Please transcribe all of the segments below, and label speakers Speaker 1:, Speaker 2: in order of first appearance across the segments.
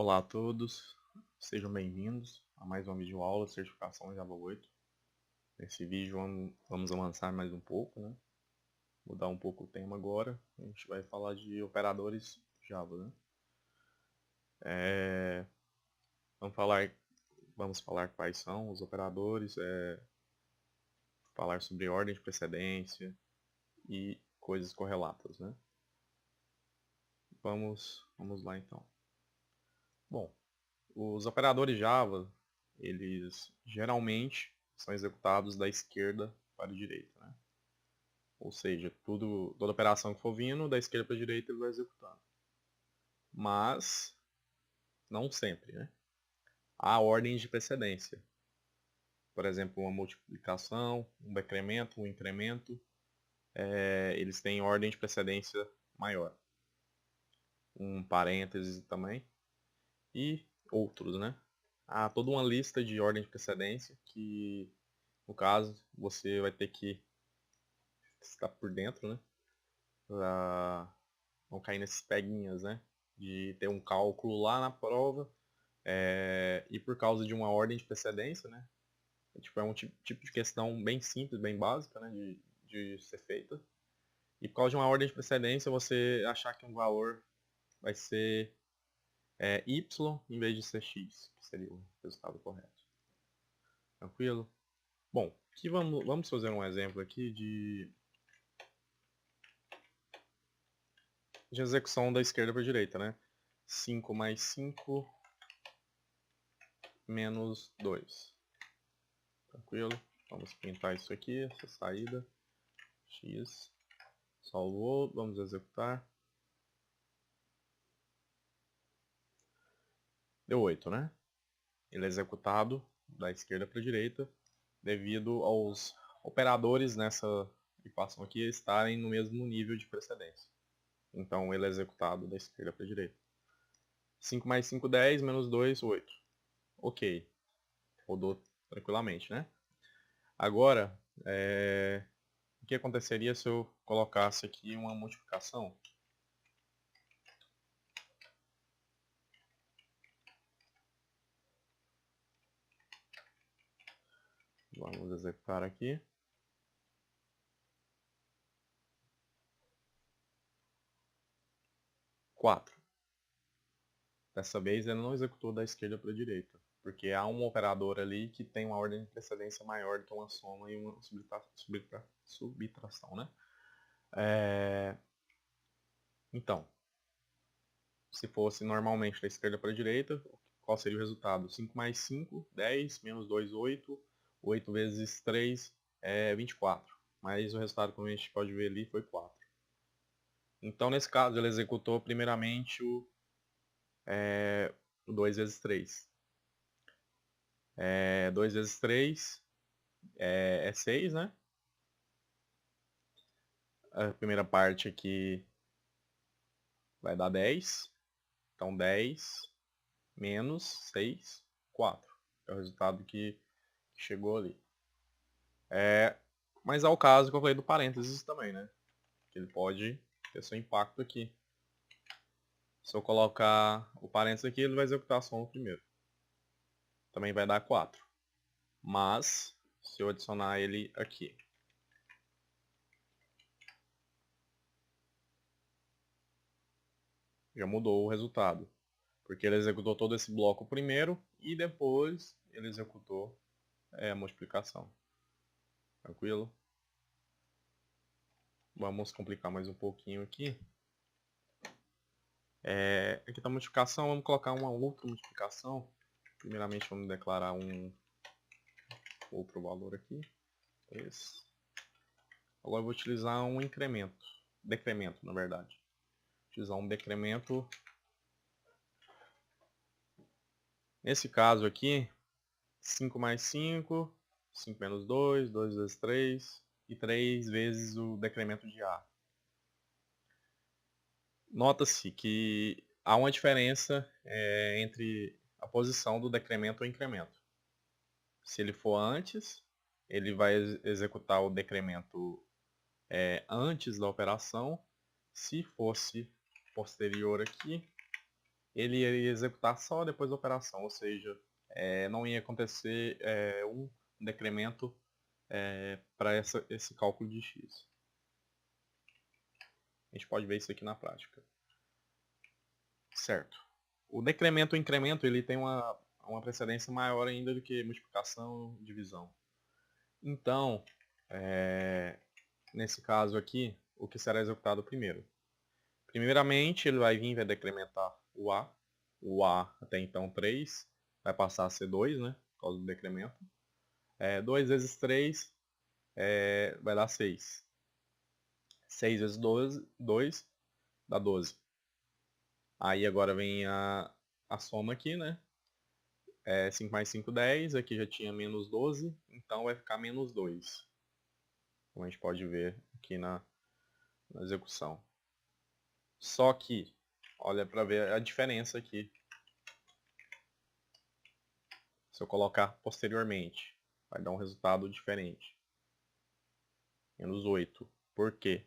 Speaker 1: Olá a todos, sejam bem-vindos a mais uma videoaula de certificação Java 8. Nesse vídeo vamos avançar mais um pouco, né? Mudar um pouco o tema agora. A gente vai falar de operadores Java, né? Vamos falar quais são os operadores, falar sobre ordem de precedência e coisas correlatas, né? Vamos lá então. Bom, os operadores Java, eles geralmente são executados da esquerda para a direita, né? Ou seja, toda operação que for vindo, da esquerda para a direita ele vai executando. Mas, não sempre, né? Há ordens de precedência. Por exemplo, uma multiplicação, um decremento, um incremento, eles têm ordem de precedência maior. Um parêntese também. E outros, né? Há toda uma lista de ordem de precedência que, no caso, você vai ter que estar por dentro, né? Pra não cair nesses peguinhas, né? De ter um cálculo lá na prova e por causa de uma ordem de precedência, né? É um tipo de questão bem simples, bem básica, né? De ser feita. E por causa de uma ordem de precedência, você achar que um valor vai ser y em vez de ser x, que seria o resultado correto. Tranquilo? Bom, aqui vamos fazer um exemplo aqui de execução da esquerda para a direita, né? 5 mais 5 menos 2. Tranquilo? Vamos pintar isso aqui, essa saída. X. Salvou, vamos executar. Deu 8, né? Ele é executado da esquerda para a direita devido aos operadores nessa equação aqui estarem no mesmo nível de precedência. Então ele é executado da esquerda para a direita. 5 mais 5, 10, menos 2, 8. Ok. Rodou tranquilamente, né? Agora, o que aconteceria se eu colocasse aqui uma multiplicação? Vamos executar aqui. Quatro. Dessa vez ele não executou da esquerda para a direita, porque há um operador ali que tem uma ordem de precedência maior do que uma soma e uma subtração, né? Então, se fosse normalmente da esquerda para a direita, qual seria o resultado? 5 mais 5, 10, menos 2, 8. 8 vezes 3 é 24. Mas o resultado, como a gente pode ver ali, foi 4. Então, nesse caso, ele executou primeiramente o 2 vezes 3. 2 vezes 3 é 6, né? A primeira parte aqui vai dar 10. Então, 10 menos 6, 4. É o resultado que chegou ali. Mas há o caso que eu falei do parênteses também, né? Que ele pode ter seu impacto aqui. Se eu colocar o parênteses aqui, ele vai executar a soma primeiro. Também vai dar 4. Mas, se eu adicionar ele aqui, já mudou o resultado. Porque ele executou todo esse bloco primeiro e depois ele executou a multiplicação. Tranquilo? Vamos complicar mais um pouquinho aqui. Aqui está a multiplicação, vamos colocar uma outra multiplicação. Primeiramente vamos declarar um outro valor aqui. 3. Agora eu vou utilizar um decremento na verdade. Utilizar um decremento. Nesse caso aqui, 5 mais 5, 5 menos 2, 2 vezes 3 e 3 vezes o decremento de A. Nota-se que há uma diferença entre a posição do decremento ou incremento. Se ele for antes, ele vai executar o decremento antes da operação. Se fosse posterior aqui, ele ia executar só depois da operação, ou seja, não ia acontecer um decremento para esse cálculo de x. A gente pode ver isso aqui na prática. Certo. O decremento e o incremento ele tem uma precedência maior ainda do que multiplicação e divisão. Então, nesse caso aqui, o que será executado primeiro? Primeiramente, ele vai vir e vai decrementar o A. O A até então 3, vai passar a ser 2, né? Por causa do decremento. 2 vezes 3 vai dar 6. 6 vezes 2 dá 12. Aí agora vem a soma aqui, né? 5 mais 5, 10. Aqui já tinha menos 12, então vai ficar menos 2. Como a gente pode ver aqui na execução. Só que, olha para ver a diferença aqui. Se eu colocar posteriormente, vai dar um resultado diferente. Menos 8. Por quê?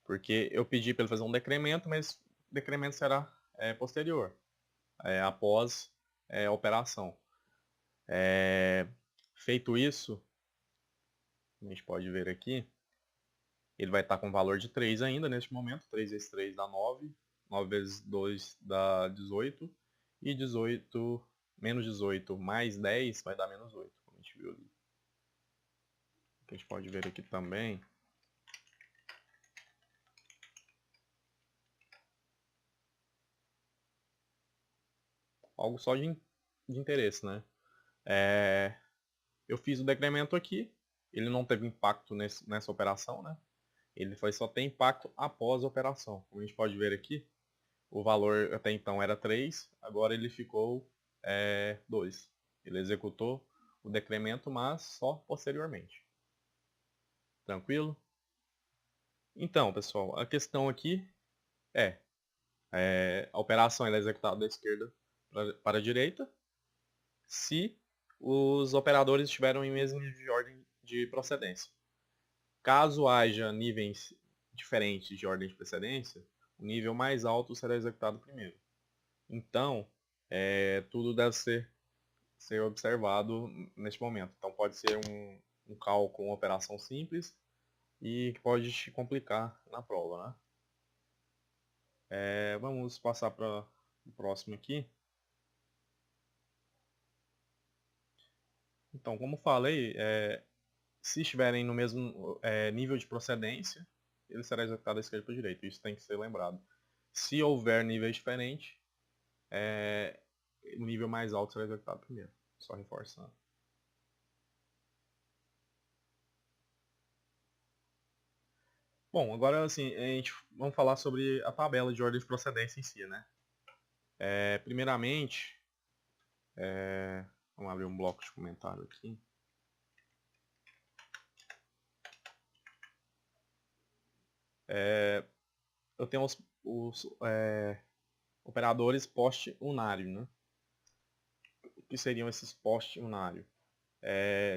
Speaker 1: Porque eu pedi para ele fazer um decremento, mas o decremento será posterior, após a operação. Feito isso, a gente pode ver aqui, ele vai estar com valor de 3 ainda neste momento. 3 vezes 3 dá 9. 9 vezes 2 dá 18. E 18 menos 18 mais 10 vai dar menos 8, como a gente viu ali. A gente pode ver aqui também. Algo só de interesse, né? Eu fiz o decremento aqui. Ele não teve impacto nessa operação, né? Ele foi só ter impacto após a operação. Como a gente pode ver aqui, o valor até então era 3, agora ele ficou 2. Ele executou o decremento, mas só posteriormente. Tranquilo? Então, pessoal, a questão aqui a operação é executada da esquerda para a direita se os operadores estiverem em mesmo nível de ordem de procedência. Caso haja níveis diferentes de ordem de precedência, o nível mais alto será executado primeiro. Então, tudo deve ser observado neste momento. Então, pode ser um cálculo, uma operação simples e que pode te complicar na prova, né? Vamos passar para o próximo aqui. Então, como falei, se estiverem no mesmo nível de procedência, ele será executado da esquerda para a direita. Isso tem que ser lembrado. Se houver níveis diferentes, o nível mais alto será executado primeiro. Só reforçando. Bom, agora assim, vamos falar sobre a tabela de ordem de procedência em si, né? Primeiramente, vamos abrir um bloco de comentário aqui. Eu tenho os operadores post-unário, né? O que seriam esses post-unário?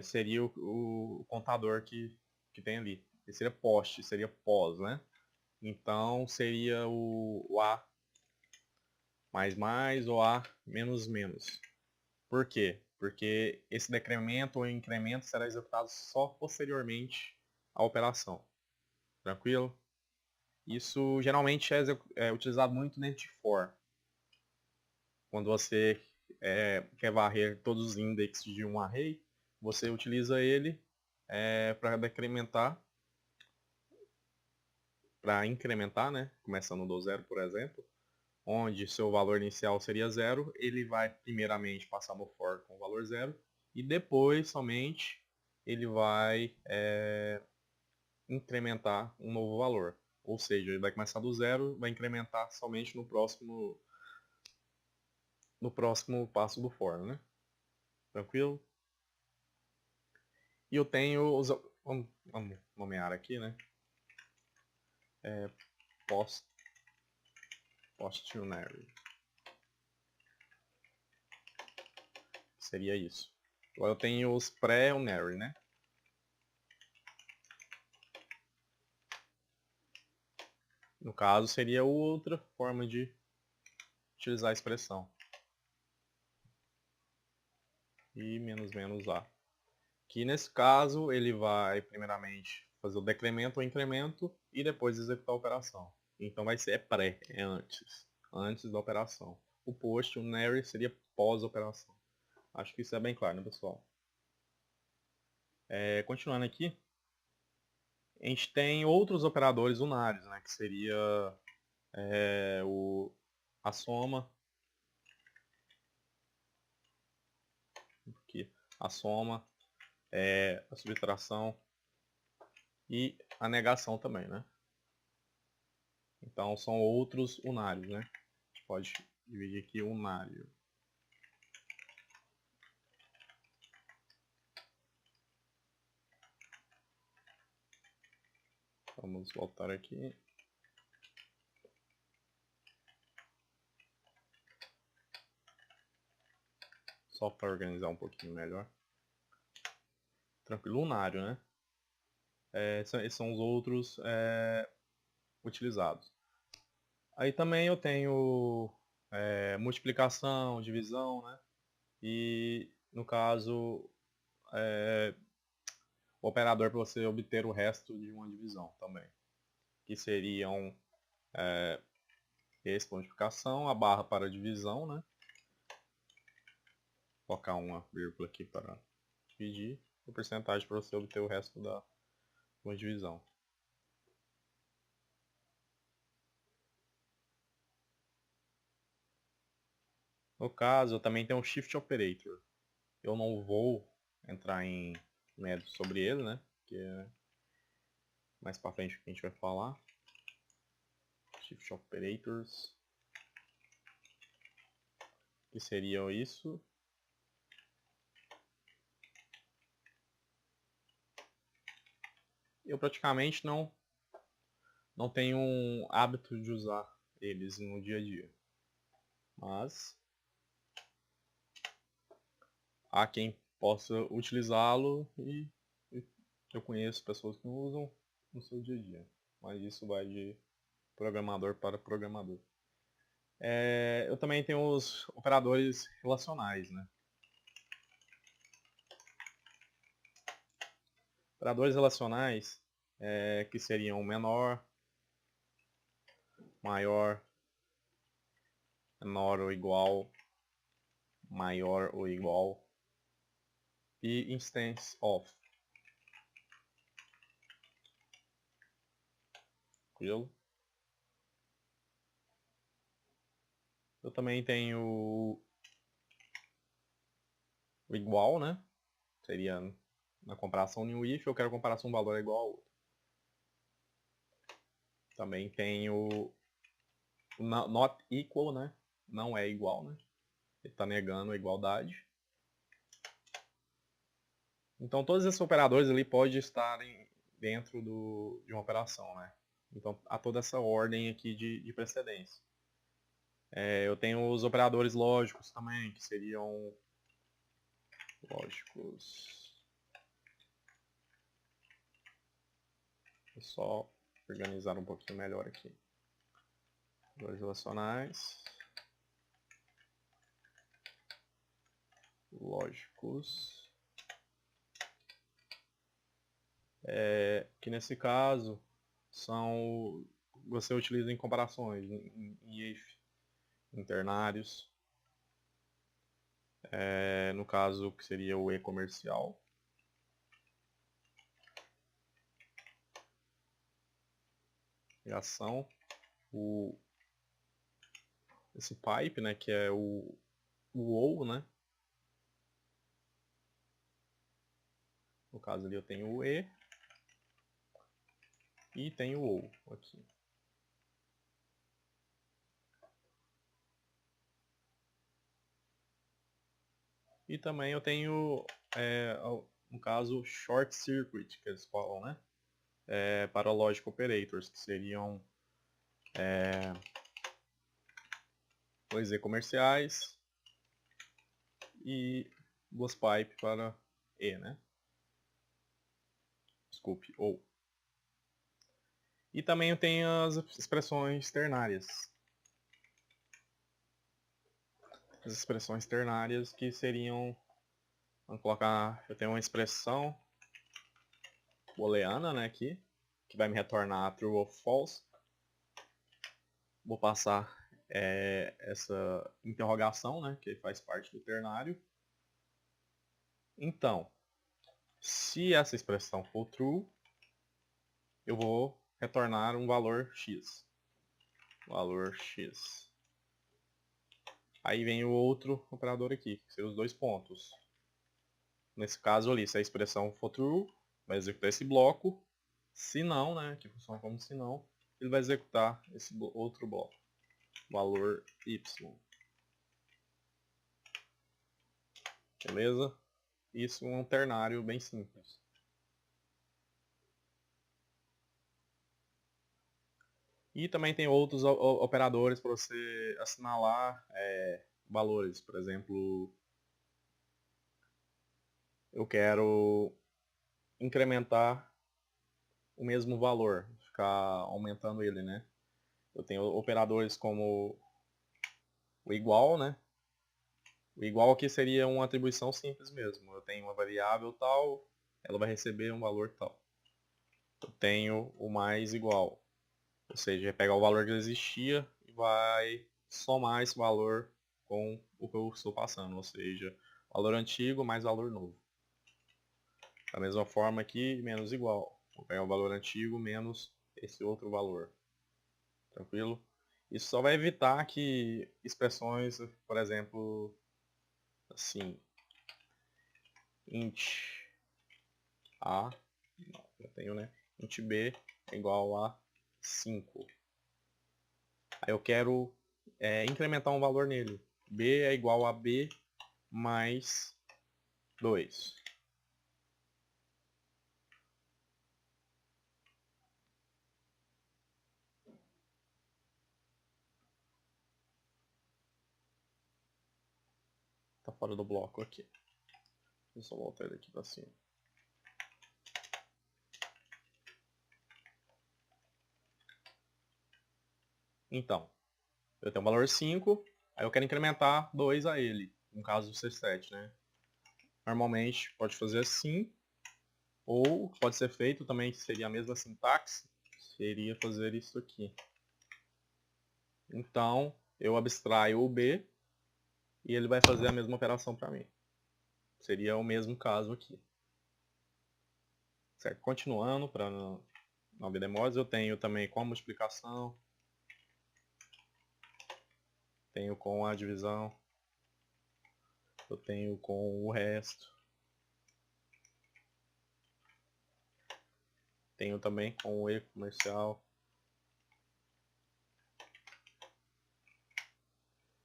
Speaker 1: Seria o contador que tem ali. Esse seria post, seria pós, né? Então seria o A mais ou A menos menos. Por quê? Porque esse decremento ou incremento será executado só posteriormente à operação. Tranquilo? Isso geralmente é utilizado muito dentro de for. Quando você quer varrer todos os indexes de um array, você utiliza ele para decrementar, para incrementar, né? Começando do zero, por exemplo, onde seu valor inicial seria zero, ele vai primeiramente passar no for com o valor zero e depois somente ele vai incrementar um novo valor. Ou seja, ele vai começar do zero, vai incrementar somente no próximo passo do for, né? Tranquilo? E eu tenho os... Vamos nomear aqui, né? Post-unary. Seria isso. Agora eu tenho os pré-unary, né? No caso, seria outra forma de utilizar a expressão. E menos A. Que nesse caso ele vai primeiramente fazer o decremento ou incremento e depois executar a operação. Então vai ser pré, é antes da operação. O post, o nary seria pós-operação. Acho que isso é bem claro, né, pessoal? Continuando aqui, a gente tem outros operadores unários, né, que seria a soma, aqui, a soma, a subtração e a negação também, né? Então são outros unários, né? A gente pode dividir aqui unário. Vamos voltar aqui. Só para organizar um pouquinho melhor. Tranquilo, unário, né? Esses são os outros utilizados. Aí também eu tenho multiplicação, divisão, né? E no caso, o operador para você obter o resto de uma divisão também. Que seriam esse para multiplicação, a barra para divisão, né? Vou colocar uma vírgula aqui para dividir, e a porcentagem para você obter o resto da uma divisão. No caso, eu também tenho um Shift Operator. Eu não vou entrar em método sobre ele, né? Porque mais para frente que a gente vai falar. Shift Operators. Que seria isso. Eu praticamente não tenho um hábito de usar eles no dia a dia. Mas há quem possa utilizá-lo e eu conheço pessoas que não usam no seu dia a dia. Mas isso vai de programador para programador. Eu também tenho os operadores relacionais, né? Operadores relacionais que seriam menor, maior, menor ou igual, maior ou igual e instance of. Tranquilo? Eu também tenho o igual, né? Seria na comparação em um if, eu quero comparação um valor igual ao outro. Também tenho o not equal, né? Não é igual, né? Ele está negando a igualdade. Então todos esses operadores ali podem estar dentro de uma operação, né? Então há toda essa ordem aqui de precedência. Eu tenho os operadores lógicos também, que seriam lógicos. Vou só organizar um pouquinho melhor aqui. Operadores relacionais. Lógicos. Que nesse caso você utiliza em comparações, em if, em ternários. No caso que seria o e-comercial. Reação. Esse pipe, né, que é o ou, né? No caso ali eu tenho o e e tenho o ou aqui. E também eu tenho, no caso, short circuit, que eles falam, né? Para logic operators, que seriam dois e comerciais e duas pipe para e, né? Desculpe, ou. E também eu tenho as expressões ternárias. as expressões ternárias que seriam, vamos colocar, eu tenho uma expressão booleana, né, aqui, que vai me retornar true ou false. Vou passar essa interrogação, né, que faz parte do ternário. Então, se essa expressão for true, eu vou retornar um valor x. Valor x. Aí vem o outro operador aqui, que são os dois pontos. Nesse caso ali, se a expressão for true, vai executar esse bloco. Se não, né, que funciona como se não, ele vai executar esse outro bloco. Valor y. Beleza? Isso é um ternário bem simples. E também tem outros operadores para você assinalar valores. Por exemplo, eu quero incrementar o mesmo valor, ficar aumentando ele, né? Eu tenho operadores como o igual, né? O igual aqui seria uma atribuição simples mesmo. Eu tenho uma variável tal, ela vai receber um valor tal. Eu tenho o mais igual, ou seja, vai pegar o valor que existia e vai somar esse valor com o que eu estou passando, ou seja, valor antigo mais valor novo. Da mesma forma aqui, menos igual. Vou pegar o valor antigo menos esse outro valor. Tranquilo? Isso só vai evitar que expressões, por exemplo, assim, int a, não, já tenho, né? Int b é igual a 5. Aí eu quero incrementar um valor nele. B é igual a b mais 2. Tá fora do bloco aqui. Vou só voltar ele aqui para cima. Então, eu tenho o valor 5, aí eu quero incrementar 2 a ele, no caso do C7, né? Normalmente pode fazer assim, ou pode ser feito também, que seria a mesma sintaxe, seria fazer isso aqui. Então, eu abstraio o B e ele vai fazer a mesma operação para mim. Seria o mesmo caso aqui. Certo? Continuando, para não haver demores, eu tenho também com a multiplicação, tenho com a divisão, eu tenho com o resto, tenho também com o e-comercial.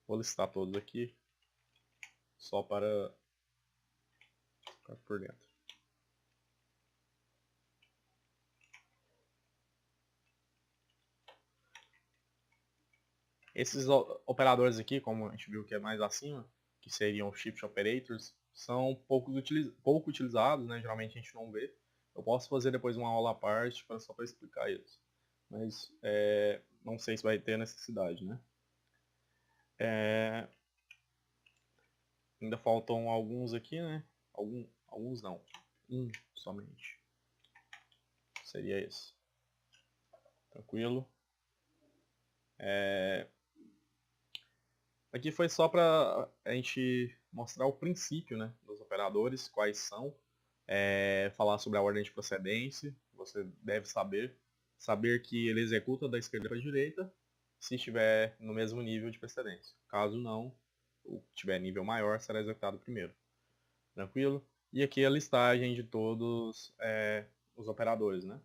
Speaker 1: Vou listar todos aqui, só para ficar por dentro. Esses operadores aqui, como a gente viu que é mais acima, que seriam shift operators, são pouco utilizados, né? Geralmente a gente não vê. Eu posso fazer depois uma aula à parte só para explicar isso. Mas não sei se vai ter necessidade, né? Ainda faltam alguns aqui, né? Alguns não. Um somente. Seria esse. Tranquilo? Aqui foi só para a gente mostrar o princípio, né, dos operadores, quais são, falar sobre a ordem de procedência, você deve saber que ele executa da esquerda para a direita, se estiver no mesmo nível de precedência. Caso não, o que tiver nível maior será executado primeiro. Tranquilo? E aqui a listagem de todos os operadores, né?